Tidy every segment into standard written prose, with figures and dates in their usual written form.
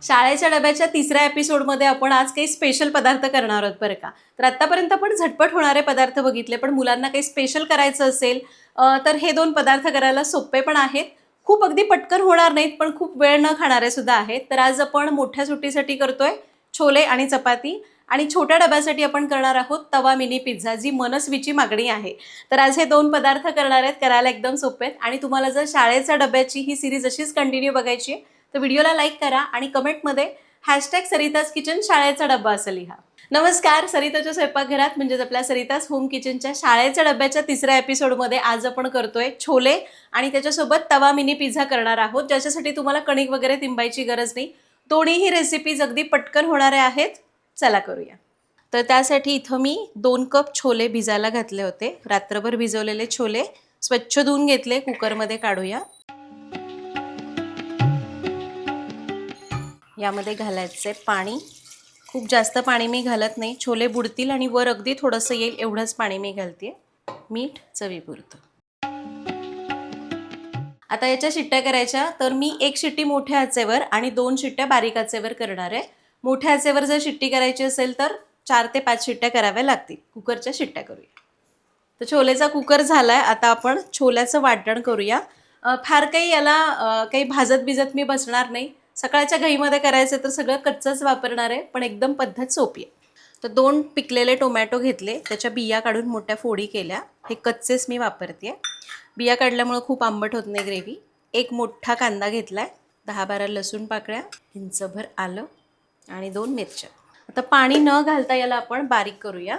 शाळेच्या डब्याच्या तिसऱ्या एपिसोडमध्ये आपण आज काही स्पेशल पदार्थ करणार आहोत बरं का. तर आत्तापर्यंत आपण झटपट होणारे पदार्थ बघितले, पण मुलांना काही स्पेशल करायचं असेल तर हे दोन पदार्थ करायला सोपे पण आहेत. खूप अगदी पटकन होणार नाहीत, पण खूप वेळ न खाणारे सुद्धा आहेत. तर आज आपण मोठ्या सुट्टीसाठी करतोय छोले आणि चपाती, आणि छोट्या डब्यासाठी आपण करणार आहोत तवा मिनी पिझ्झा, जी मनस्वीची मागणी आहे. तर आज हे दोन पदार्थ करणार आहेत, करायला एकदम सोपे आहेत. आणि तुम्हाला जर शाळेच्या डब्याची ही सिरीज अशीच कंटिन्यू बघायची आहे तर व्हिडिओला लाईक करा आणि कमेंटमध्ये #सरिताज किचन शाळेचा डब्बा असं लिहा. नमस्कार, सरिताच्या स्वयंपाकघरात म्हणजेच आपल्या सरिताज होम किचनच्या शाळेच्या डब्याच्या तिसऱ्या एपिसोडमध्ये आज आपण करतोय छोले आणि त्याच्यासोबत तवा मिनी पिझ्झा करणार आहोत, ज्याच्यासाठी तुम्हाला कणिक वगैरे तिंबायची गरज नाही. दोन्हीही रेसिपीज अगदी पटकन होणाऱ्या आहेत. चला करूया. तर त्यासाठी इथं मी 2 कप छोले भिजायला घातले होते. रात्रभर भिजवलेले छोले स्वच्छ धुवून घेतले. कुकरमध्ये काढूया. यामध्ये घालायचे पाणी. खूप जास्त पाणी मी घालत नाही, छोले बुडतील आणि वर अगदी थोडंसं येईल एवढंच पाणी मी घालते. मीठ चवीपुरतं. आता याच्या शिट्ट्या करायच्या, तर मी 1 शिट्टी मोठ्या आचेवर आणि 2 शिट्ट्या बारीक आचेवर करणार आहे. मोठ्या आचेवर जर शिट्टी करायची असेल तर 4 ते 5 शिट्ट्या कराव्या लागतील. कुकरच्या शिट्ट्या करूया. तर छोलेचा कुकर झालाय. आता आपण छोल्याचं वाटण करूया. फार काही याला काही भाजत भिजत मी बसणार नाही. सकाळच्या घाईमध्ये करायचं तर सगळं कच्चंच वापरणार आहे, पण एकदम पद्धत सोपी आहे. तर 2 पिकलेले टोमॅटो घेतले, त्याच्या बिया काढून मोठ्या फोडी केल्या. हे कच्चेच मी वापरते. बिया काढल्यामुळं खूप आंबट होत नाही ग्रेव्ही. 1 मोठा कांदा घेतलाय, 10-12 लसूण पाकळ्या, इंचभर आलं आणि 2 मिरच्या. आता पाणी न घालता याला आपण बारीक करूया.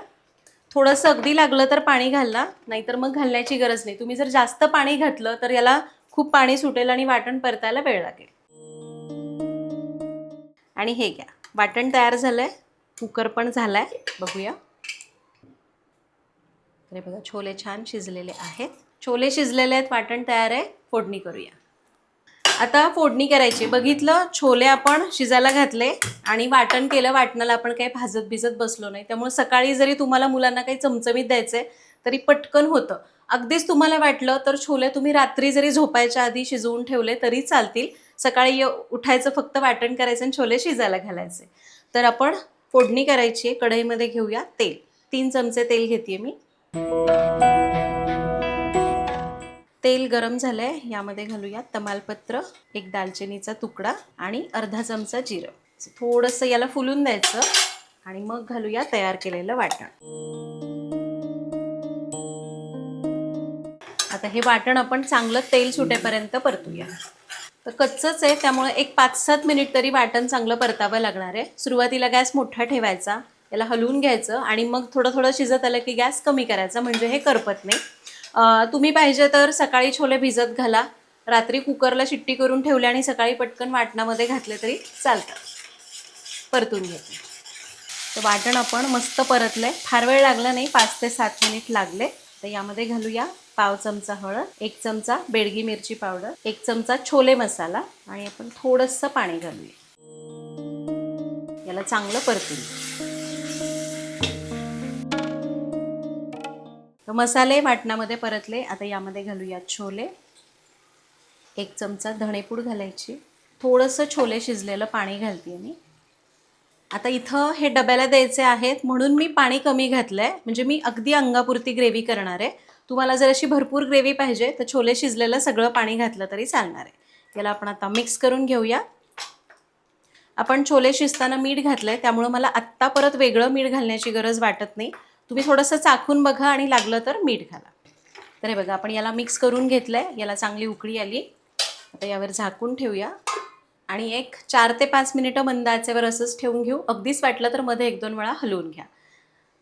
थोडंसं अगदी लागलं तर पाणी घालला, नाहीतर मग घालण्याची गरज नाही. तुम्ही जर जास्त पाणी घातलं तर याला खूप पाणी सुटेल आणि वाटण परतायला वेळ लागेल. आणि हे घ्या, वाटण तयार झालंय. कुकर पण झालाय, बघूया. अरे बघा, छोले छान शिजलेले आहेत. छोले शिजलेले आहेत, वाटण तयार आहे. फोडणी करूया. आता फोडणी करायची. बघितलं, छोले आपण शिजायला घातले आणि वाटण केलं. वाटणाला आपण काही भाजत भिजत बसलो नाही, त्यामुळे सकाळी जरी तुम्हाला मुलांना काही चमचमीत द्यायचे तरी पटकन होतं. अगदीच तुम्हाला वाटलं तर छोले तुम्ही रात्री जरी झोपायच्या आधी शिजवून ठेवले तरी चालतील. सकाळी उठायचं, फक्त वाटण करायचं आणि छोले शिजायला घालायचे. तर आपण फोडणी करायची आहे. कढईमध्ये घेऊया तेल. 3 चमचे तेल घेते मी. तेल गरम झालंय. यामध्ये घालूया तमालपत्र, 1 दालचिनीचा तुकडा आणि अर्धा चमचा जिरं. थोडंसं याला फुलून द्यायचं आणि मग घालूया तयार केलेलं वाटण. आता हे वाटण आपण चांगलं तेल सुटेपर्यंत परतूया. तर कच्चंच आहे, त्यामुळे एक 5-7 मिनिट तरी वाटण चांगलं परतावं लागणार आहे. सुरुवातीला गॅस मोठा ठेवायचा, याला हलवून घ्यायचं आणि मग थोडं थोडं शिजत आलं की गॅस कमी करायचा, म्हणजे हे करपत नाही. तुम्ही पाहिजे तर सकाळी छोले भिजत घाला, रात्री कुकरला शिट्टी करून ठेवले आणि सकाळी पटकन वाटणामध्ये घातले तरी चालतात. परतून घेते. तर वाटण आपण मस्त परतलं आहे. फार वेळ लागला नाही, 5 ते 7 मिनिट लागले. तर यामध्ये घालूया पाव चमचा हळद, 1 चमचा बेडगी मिरची पावडर, 1 चमचा छोले मसाला आणि आपण थोडंसं पाणी घालूया. याला चांगलं परतूया. तर मसाले वाटणामध्ये परतले. आता यामध्ये घालूया छोले. 1 चमचा धणेपूड घालायची. थोडंसं छोले शिजलेलं पाणी घालते मी. आता इथं हे डब्याला द्यायचे आहेत म्हणून मी पाणी कमी घातलं आहे, म्हणजे मी अगदी अंगापुरती ग्रेव्ही करणार आहे. तुम्हाला जर अशी भरपूर ग्रेव्ही पाहिजे तर छोले शिजलेलं सगळं पाणी घातलं तरी चालणार आहे. याला आपण आता मिक्स करून घेऊया. आपण छोले शिजताना मीठ घातलं आहे, त्यामुळं मला आत्ता परत वेगळं मीठ घालण्याची गरज वाटत नाही. तुम्ही थोडंसं चाखून बघा आणि लागलं तर मीठ घाला. तर हे बघा, आपण याला मिक्स करून घेतलं आहे. याला चांगली उकळी आली. आता यावर झाकून ठेवूया आणि एक 4 ते 5 मिनिटं मंद आचेवर असंच ठेवून घेऊ. अगदीच वाटलं तर मध्ये 1-2 वेळा हलवून घ्या.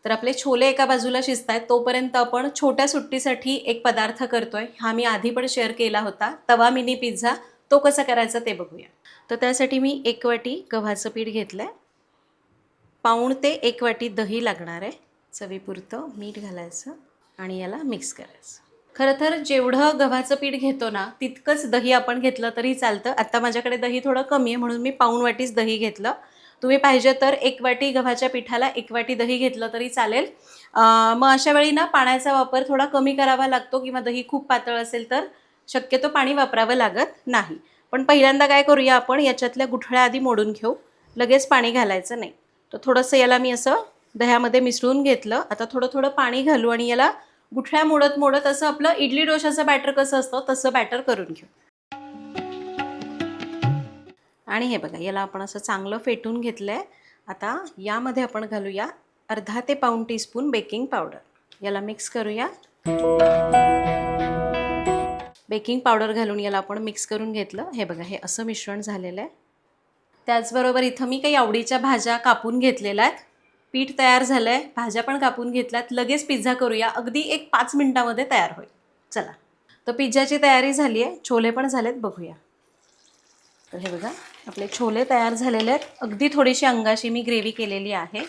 तर आपले छोले एका बाजूला शिजत आहेत, तोपर्यंत आपण छोट्या सुट्टीसाठी एक पदार्थ करतोय. हा मी आधी पण शेअर केला होता, तवा मिनी पिझ्झा. तो कसा करायचा ते बघूया. तर त्यासाठी मी 1 वाटी गव्हाचं पीठ घेतलं आहे. पाऊण ते 1 वाटी दही लागणार आहे. चवीपुरतं मीठ घालायचं आणि याला मिक्स करायचं. खरं तर जेवढं गव्हाचं पीठ घेतो ना तितकंच दही आपण घेतलं तरी चालतं. आता माझ्याकडे दही थोडं कमी आहे म्हणून मी पाऊण वाटीच दही घेतलं. तुम्ही पाहिजे तर 1 वाटी गव्हाच्या पिठाला 1 वाटी दही घेतलं तरी चालेल. मग अशा वेळी ना पाण्याचा वापर थोडा कमी करावा लागतो, किंवा दही खूप पातळ असेल तर शक्यतो पाणी वापरावं लागत नाही. पण पहिल्यांदा काय करूया, आपण याच्यातल्या गुठळ्या आधी मोडून घेऊ, लगेच पाणी घालायचं नाही. तर थोडंसं याला मी असं दह्यामध्ये मिसळून घेतलं. आता थोडं थोडं पाणी घालू आणि याला गुठळ्या मोडत मोडत असं आपलं इडली डोशाचं बॅटर कसं असतं तसं बॅटर करून घेऊ. आणि हे बघा, याला आपण असं चांगलं फेटून घेतलं आहे. आता यामध्ये आपण घालूया अर्धा ते पाऊण टीस्पून बेकिंग पावडर. याला मिक्स करूया. बेकिंग पावडर घालून याला आपण मिक्स करून घेतलं. हे बघा, हे असं मिश्रण झालेलं आहे. त्याचबरोबर इथं मी काही आवडीच्या भाज्या कापून घेतलेल्या आहेत. पीठ तयार झालं आहे, भाज्या पण कापून घेतल्यात. लगेच पिझ्झा करूया, अगदी एक 5 मिनिटामध्ये तयार होईल. चला, तर पिझ्झाची तयारी झाली आहे, छोले पण झालेत, बघूया. तर हे बघा, आपले छोले तयार झालेले आहेत. अगदी थोडीशी अंगाशी मी ग्रेव्ही केलेली आहे.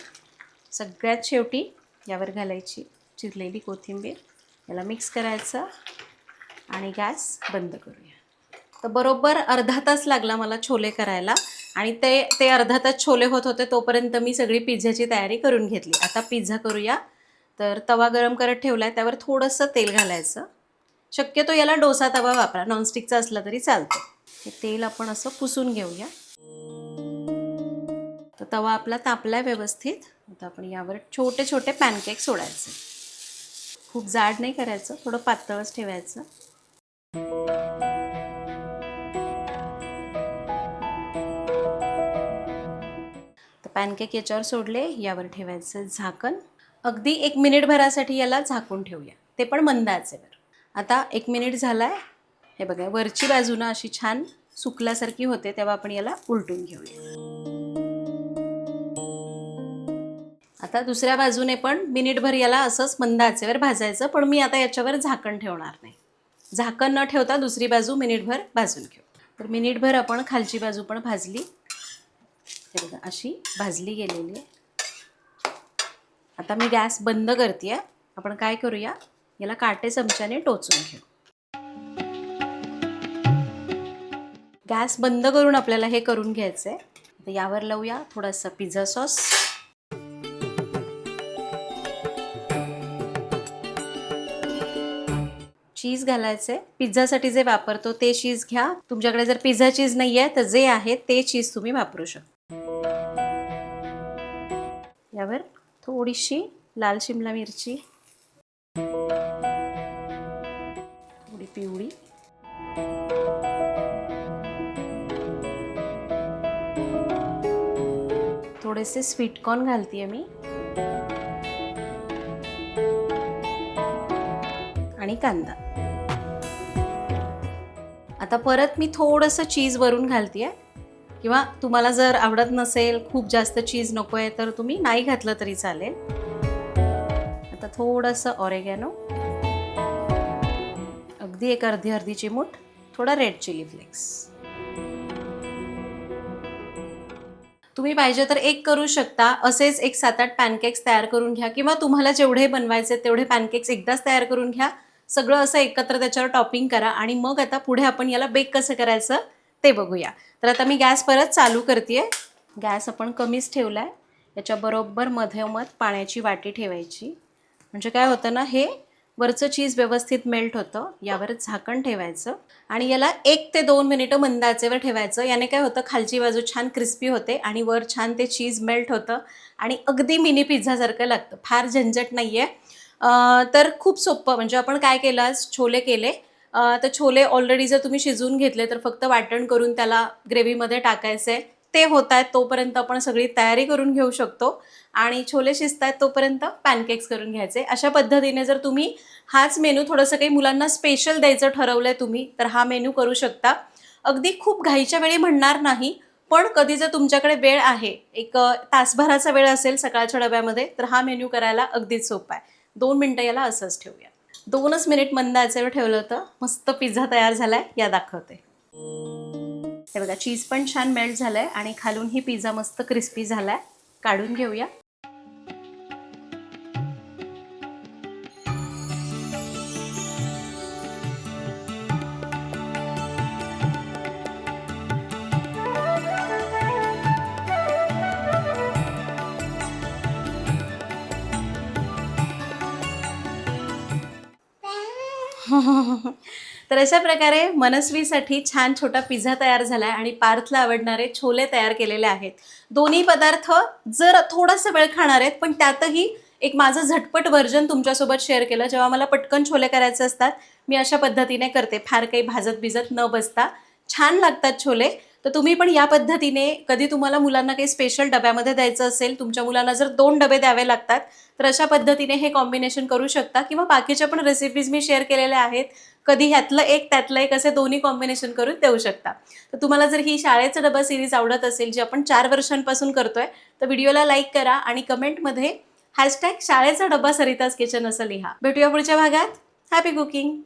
सगळ्यात शेवटी यावर घालायची चिरलेली कोथिंबीर. याला मिक्स करायचं आणि गॅस बंद करूया. तर बरोबर अर्धा तास लागला मला छोले करायला. आणि ते अर्धा तास छोले होत होते तोपर्यंत मी सगळी पिझ्झाची तयारी करून घेतली. आता पिझ्झा करूया. तर तवा गरम करत ठेवला आहे, त्यावर थोडंसं तेल घालायचं. शक्यतो याला डोसा तवा वापरा, नॉनस्टिकचा असला तरी चालतं. हे तेल आपण असं पुसून घेऊया. तर तवा आपला तापला आहे व्यवस्थित. आता आपण यावर छोटे छोटे पॅनकेक सोडायचे. खूप जाड नाही करायचं, थोडं पातळच ठेवायचं. तर पॅनकेक याच्यावर सोडले, यावर ठेवायचं झाकण. अगदी 1 मिनिटभरासाठी याला झाकून ठेवूया, ते पण मंद आचेवर. आता 1 मिनिट झाला आहे. हे बघा, वरची बाजूनं अशी छान सुकल्यासारखी होते, तेव्हा आपण याला उलटून घेऊया. आता दुसऱ्या बाजूने पण मिनिटभर याला असंच मंद आचेवर भाजायचं, पण मी आता याच्यावर झाकण ठेवणार नाही. झाकण न ठेवता दुसरी बाजू मिनिटभर भाजून घेऊ. तर मिनिटभर आपण खालची बाजू पण भाजली. हे बघा, अशी भाजली गेलेली आहे. आता मी गॅस बंद करते. आपण काय करूया, याला काटे चमच्याने टोचून घेऊ. गॅस बंद करून आपल्याला हे करून घ्यायचं आहे. आता यावर लावूया थोडासा पिझ्झा सॉस. चीज घालायचे. पिझ्झासाठी जे वापरतो ते चीज घ्या. तुमच्याकडे जर पिझ्झा चीज नाही आहे तर जे आहे ते चीज तुम्ही वापरू शकता. यावर थोडीशी लाल शिमला मिरची, थोडी पिवळी, थोडेसे स्वीटकॉर्न घालते मी, आणि कांदा. आता परत मी थोडंसं चीज वरून घालते. किंवा तुम्हाला जर आवडत नसेल, खूप जास्त चीज नको आहे, तर तुम्ही नाही घातलं तरी चालेल. आता थोडंसं ऑरेगॅनो, अगदी एक अर्धी चिमूट, थोडा रेड चिली फ्लेक्स. तुम्ही पाहिजे तर एक करू शकता. असेच एक 7-8 पॅनकेक्स तयार करून घ्या, किंवा तुम्हाला जेवढे बनवायचे तेवढे पॅनकेक्स एकदाच तयार करून घ्या. सगळं असं एकत्र त्याच्यावर टॉपिंग करा. आणि मग आता पुढे आपण याला बेक कसं करायचं ते बघूया. तर आता मी गॅस परत चालू करते. गॅस आपण कमीच ठेवला आहे. याच्या बरोबर मधोमध पाण्याची वाटी ठेवायची. म्हणजे काय होतं ना, हे वरचं चीज व्यवस्थित मेल्ट होतं. यावर झाकण ठेवायचं आणि याला 1 ते 2 मिनिटं मंद आचेवर ठेवायचं. याने काय होतं, खालची बाजू छान क्रिस्पी होते आणि वर छान ते चीज मेल्ट होतं आणि अगदी मिनी पिझ्झासारखं लागतं. फार झंझट नाही आहे. तर खूप सोपं. म्हणजे आपण काय केलं, आज छोले केले. तर छोले ऑलरेडी जर तुम्ही शिजवून घेतले तर फक्त वाटण करून त्याला ग्रेव्हीमध्ये टाकायचे. ते होत आहेत तोपर्यंत आपण सगळी तयारी करून घेऊ शकतो. आणि छोले शिजत आहेत तोपर्यंत पॅनकेक्स करून घ्यायचे. अशा पद्धतीने जर तुम्ही हाच मेनू थोडंसं काही मुलांना स्पेशल द्यायचं ठरवलं आहे तुम्ही, तर हा मेनू करू शकता. अगदी खूप घाईच्या वेळी म्हणणार नाही, पण कधी जर तुमच्याकडे वेळ आहे, एक तासभराचा वेळ असेल सकाळच्या डब्यामध्ये, तर हा मेनू करायला अगदीच सोपा आहे. 2 मिनटं याला असंच ठेवूया. 2च मिनिट मंद आचेवर ठेवलं होतं. मस्त पिझ्झा तयार झालाय, या दाखवते. हे बघा, चीज पण छान मेल्ट झालंय आणि खालूनही पिझ्झा मस्त क्रिस्पी झालाय. काढून घेऊया. तर अशा प्रकारे मनस्वीसाठी छान छोटा पिझ्झा तयार झाला आहे आणि पार्थला आवडणारे छोले तयार केलेले आहेत. दोन्ही पदार्थ जर थोडासा वेळ खाणार आहेत, पण त्यातही एक माझं झटपट व्हर्जन तुमच्यासोबत शेअर केलं. जेव्हा मला पटकन छोले करायचे असतात, मी अशा पद्धतीने करते, फार काही भाजत न बसता. छान लागतात छोले. तर तुम्ही पण या पद्धतीने, कधी तुम्हाला मुलांना काही स्पेशल डब्यामध्ये द्यायचं असेल, तुमच्या मुलांना जर 2 डबे द्यावे लागतात, तर अशा पद्धतीने हे कॉम्बिनेशन करू शकता. किंवा बाकीच्या पण रेसिपीज मी शेअर केलेल्या आहेत. कधी ह्यातलं एक त्यातलं एक असे दोन्ही कॉम्बिनेशन करून देऊ शकता. तर तुम्हाला जर ही शाळेचा डबा सिरीज आवडत असेल, जी आपण 4 वर्षांपासून करतोय, तर व्हिडिओला लाईक करा आणि कमेंटमध्ये # शाळेचा डबा सरिताज किचन असं लिहा. भेटूया पुढच्या भागात. Happy cooking.